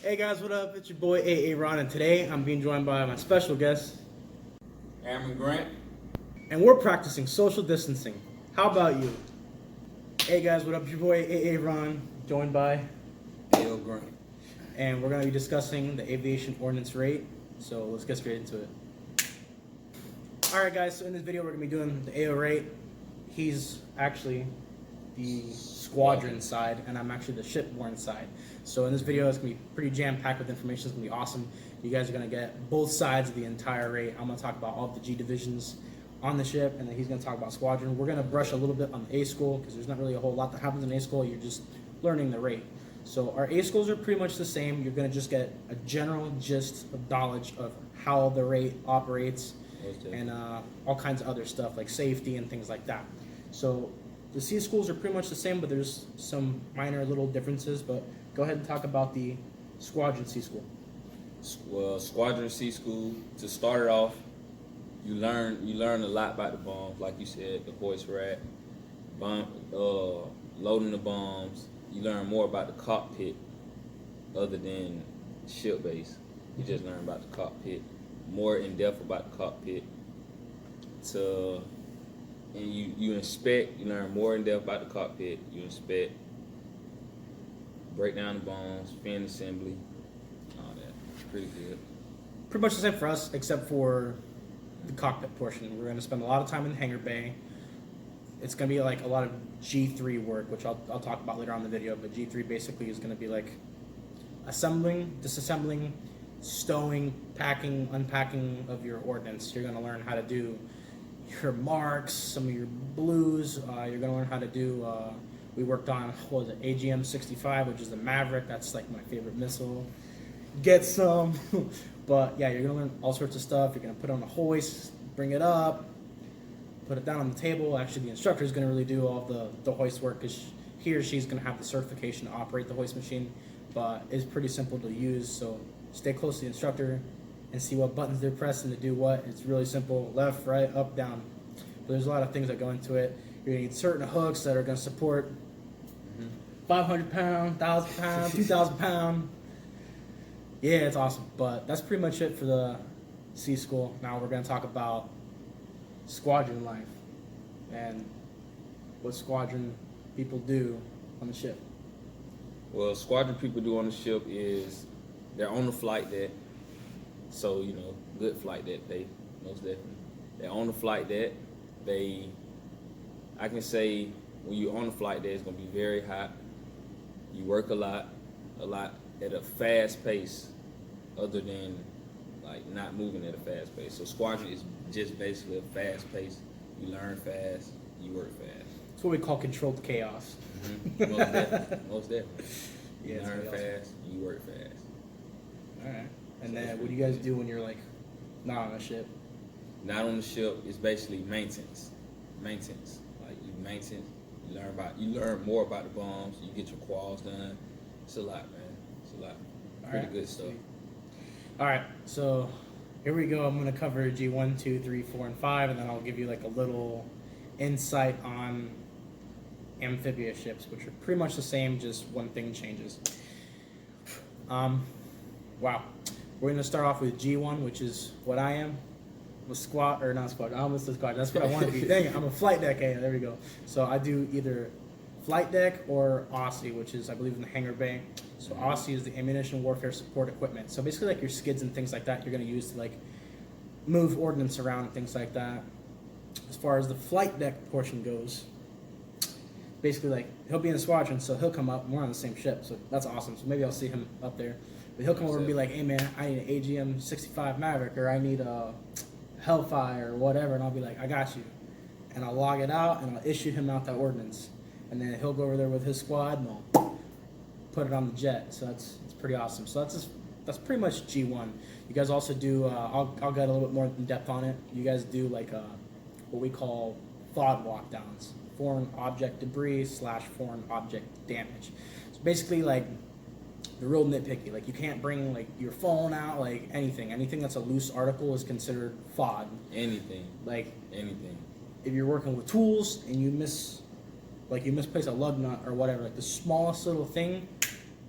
Hey guys, what up? It's your boy Ron, and today I'm being joined by my special guest, Aaron Grant. and we're practicing social distancing. How about you? Hey guys, what up? It's your boy Ron, joined by, A.O. Grant. and we're going to be discussing the aviation ordnance rate. So let's get straight into it. Alright guys, so in this video we're going to be doing the AO rate. He's actually the squadron side, and I'm actually the shipborne side. So in this video, it's going to be pretty jam-packed with information. It's going to be awesome. You guys are going to get both sides of the entire rate. I'm going to talk about all of the G divisions on the ship, and then he's going to talk about squadron. We're going to brush a little bit on the A school, because there's not really a whole lot that happens in A school. You're just learning the rate. So our A schools are pretty much the same. You're going to just get a general gist of knowledge of how the rate operates, and all kinds of other stuff like safety and things like that. So the C schools are pretty much the same, but there's some minor little differences. But go ahead and talk about the Squadron C school. Well, Squadron C school, to start it off, you learn a lot about the bombs, like you said, the hoist rack, loading the bombs. You learn more about the cockpit other than ship base. You just learn about the cockpit, more in depth about the cockpit. And you inspect, you learn more in depth about the cockpit, you inspect, break down the bombs, fin assembly, all that. Pretty good. Pretty much the same for us, except for the cockpit portion. We're going to spend a lot of time in the hangar bay. It's going to be like a lot of G3 work, which I'll talk about later on in the video, but G3 basically is going to be like assembling, disassembling, stowing, packing, unpacking of your ordnance. You're going to learn how to do your marks, some of your blues. You're going to learn how to do, we worked on, what was it, AGM 65, which is the Maverick. That's like my favorite missile. Get some. But yeah, you're going to learn all sorts of stuff. You're going to put it on a hoist, bring it up, put it down on the table. Actually, the instructor is going to really do all the hoist work, because he or she's going to have the certification to operate the hoist machine. But it's pretty simple to use, so stay close to the instructor and see what buttons they're pressing to do what. It's really simple: left, right, up, down. But there's a lot of things that go into it. You're going to need certain hooks that are going to support 500 pound, 1,000 pound, 2,000 pound. Yeah, it's awesome. But that's pretty much it for the C school. Now we're going to talk about squadron life and what squadron people do on the ship. Well, squadron people do on the ship is they're on the flight deck. So, good flight deck, most definitely. They're on the flight deck. I can say when you're on the flight deck, it's going to be very hot. You work a lot at a fast pace, other than like not moving at a fast pace. So squadron is just basically a fast pace. You learn fast, you work fast. It's what we call controlled chaos. Mm-hmm. Most definitely. You Yeah, learn awesome. fast, you work fast. All right. And then what do you guys do when you're like not on a ship? Not on the ship is basically maintenance. Like you maintenance, you learn more about the bombs. You get your quals done. It's a lot, man. It's a lot. Pretty good stuff. Sweet. All right, so here we go. I'm going to cover G1, 2, 3, 4, and 5, and then I'll give you like a little insight on amphibious ships, which are pretty much the same, just one thing changes. Wow. We're going to start off with G1, which is what I am. I'm a not squad. I almost said squad. That's what I want to be. Dang it, I'm a flight deck. Hey, there we go. So I do either flight deck or Aussie, which is, I believe, in the hangar bay. So Aussie is the ammunition warfare support equipment. So basically like your skids and things like that you're going to use to like move ordnance around and things like that. As far as the flight deck portion goes, basically like he'll be in a squadron, so he'll come up and we're on the same ship. So that's awesome. So maybe I'll see him up there. But he'll come over and be like, hey man, I need an AGM 65 Maverick, or I need a Hellfire or whatever, and I'll be like, I got you. And I'll log it out and I'll issue him out that ordnance. And then he'll go over there with his squad and they'll put it on the jet. So it's pretty awesome. So that's pretty much G1. You guys also do, I'll get a little bit more in depth on it. You guys do like what we call FOD walkdowns, foreign object debris / foreign object damage. So basically like the real nitpicky, like you can't bring like your phone out, like anything that's a loose article is considered FOD. Anything. If you're working with tools and you misplace a lug nut or whatever, like the smallest little thing,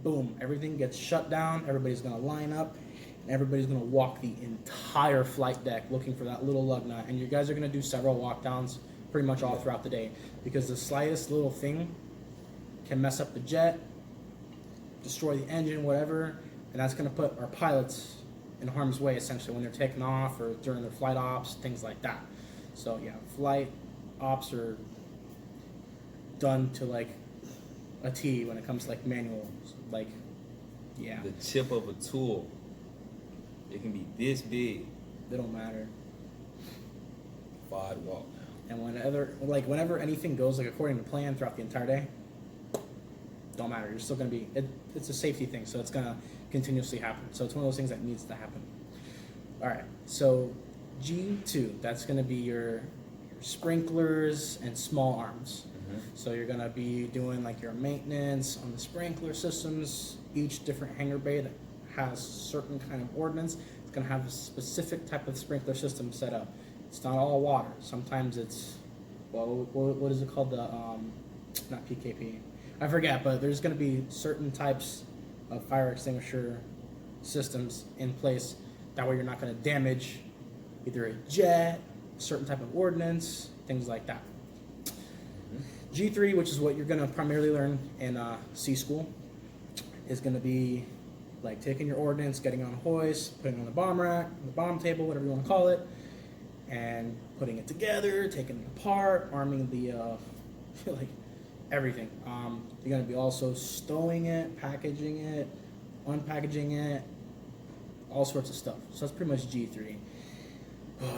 boom, everything gets shut down. Everybody's gonna line up, and everybody's gonna walk the entire flight deck looking for that little lug nut. And you guys are gonna do several walk downs pretty much all throughout the day, because the slightest little thing can mess up the jet, destroy the engine, whatever, and that's gonna put our pilots in harm's way essentially when they're taking off or during their flight ops, things like that. So yeah, flight ops are done to like a T when it comes to like manual, like, yeah. The tip of a tool, it can be this big. They don't matter. Wide walk. And whenever anything goes like according to plan throughout the entire day, don't matter. You're still gonna be. It's a safety thing, so it's gonna continuously happen. So it's one of those things that needs to happen. All right. So G2, that's gonna be your sprinklers and small arms. So you're gonna be doing like your maintenance on the sprinkler systems. Each different hangar bay that has certain kind of ordnance, it's gonna have a specific type of sprinkler system set up. It's not all water. Sometimes it's, well, what is it called? The not PKP. I forget, but there's gonna be certain types of fire extinguisher systems in place. That way you're not gonna damage either a jet, certain type of ordnance, things like that. G3, which is what you're gonna primarily learn in C school, is gonna be like taking your ordnance, getting on a hoist, putting it on the bomb rack, the bomb table, whatever you want to call it, and putting it together, taking it apart, arming the like everything. You're gonna be also stowing it, packaging it, unpackaging it, all sorts of stuff. So that's pretty much G3.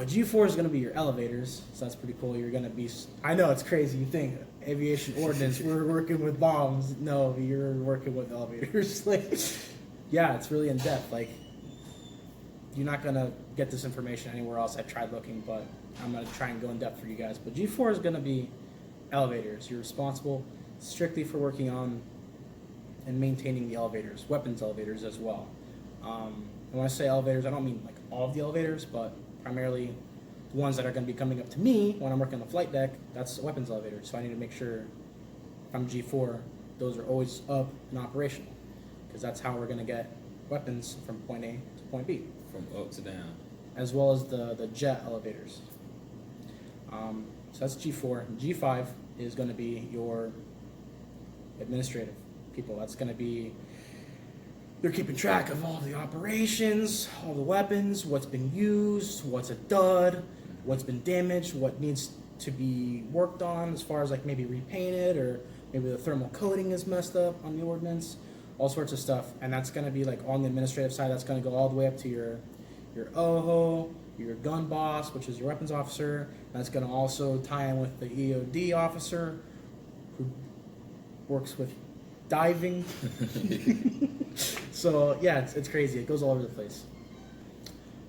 G4 is gonna be your elevators, so that's pretty cool. You're gonna be, I know it's crazy, you think aviation ordnance, we're working with bombs. No, you're working with elevators. Like, yeah, it's really in depth. Like, you're not gonna get this information anywhere else. I've tried looking, but I'm gonna try and go in depth for you guys. But G4 is gonna be elevators. You're responsible strictly for working on and maintaining the elevators, weapons elevators as well. And when I say elevators, I don't mean like all of the elevators, but primarily the ones that are going to be coming up to me when I'm working on the flight deck. That's a weapons elevator. So I need to make sure if I'm G4, those are always up and operational, because that's how we're going to get weapons from point A to point B. From up to down. As well as the jet elevators. So that's G4. G5 is going to be your administrative people. That's going to be, they're keeping track of all the operations, all the weapons, what's been used, what's a dud, what's been damaged, what needs to be worked on as far as like maybe repainted, or maybe the thermal coating is messed up on the ordnance, all sorts of stuff. And that's going to be like on the administrative side, that's going to go all the way up to your OHO, your gun boss, which is your weapons officer. That's going to also tie in with the EOD officer, who works with diving. So yeah, it's crazy. It goes all over the place.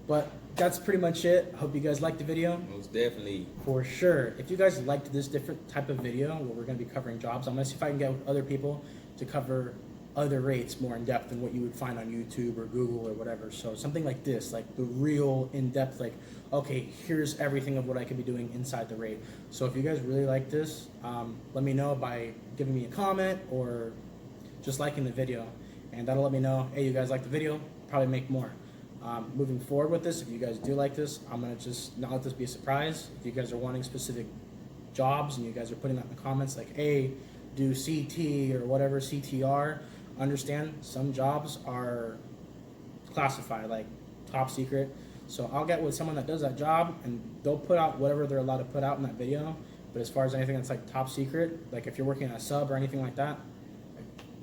But that's pretty much it. I hope you guys liked the video. Most definitely. For sure. If you guys liked this different type of video where we're going to be covering jobs, I'm going to see if I can get other people to cover other rates more in depth than what you would find on YouTube or Google or whatever. So something like this, like the real in-depth, like, okay, here's everything of what I could be doing inside the rate. So if you guys really like this, let me know by giving me a comment or just liking the video. And that'll let me know, hey, you guys like the video, probably make more. Moving forward with this, if you guys do like this, I'm going to just not let this be a surprise. If you guys are wanting specific jobs and you guys are putting that in the comments, like, hey, do CT or whatever, CTR, understand some jobs are classified, like top secret. So I'll get with someone that does that job and they'll put out whatever they're allowed to put out in that video. But as far as anything that's like top secret, like if you're working on a sub or anything like that,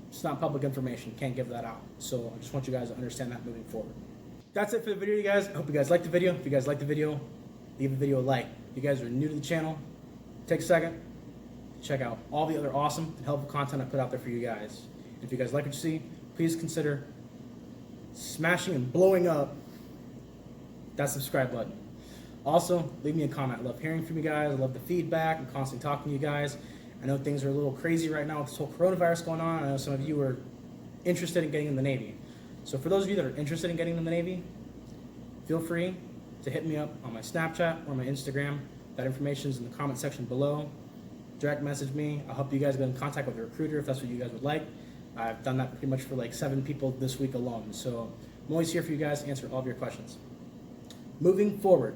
it's not public information. You can't give that out. So I just want you guys to understand that moving forward. That's it for the video, you guys. I hope you guys liked the video. If you guys liked the video, leave the video a like. If you guys are new to the channel, take a second, check out all the other awesome and helpful content I put out there for you guys. And if you guys like what you see, please consider smashing and blowing up that subscribe button. Also, leave me a comment. I love hearing from you guys. I love the feedback. I'm constantly talking to you guys. I know things are a little crazy right now with this whole coronavirus going on. I know some of you are interested in getting in the Navy. So for those of you that are interested in getting in the Navy, feel free to hit me up on my Snapchat or my Instagram. That information is in the comment section below. Direct message me. I'll help you guys get in contact with the recruiter if that's what you guys would like. I've done that pretty much for like 7 people this week alone. So I'm always here for you guys to answer all of your questions. Moving forward,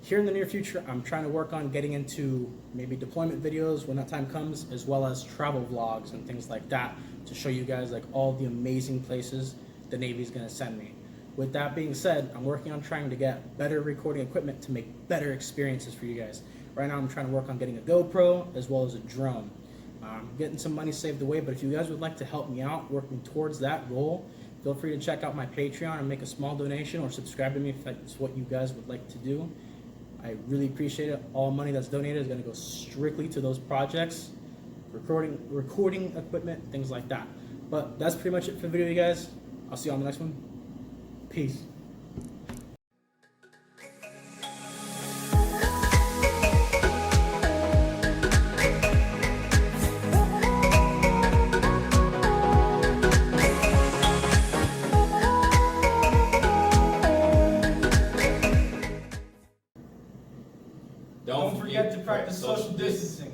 here in the near future, I'm trying to work on getting into maybe deployment videos when that time comes, as well as travel vlogs and things like that to show you guys like all the amazing places the Navy is going to send me. With that being said, I'm working on trying to get better recording equipment to make better experiences for you guys. Right now, I'm trying to work on getting a GoPro as well as a drone. Getting some money saved away, but if you guys would like to help me out working towards that goal, feel free to check out my Patreon and make a small donation, or subscribe to me if that's what you guys would like to do. I really appreciate it. All money that's donated is going to go strictly to those projects, recording equipment, things like that. But that's pretty much it for the video, you guys. I'll see you on the next one. Peace. Don't forget to practice social distancing.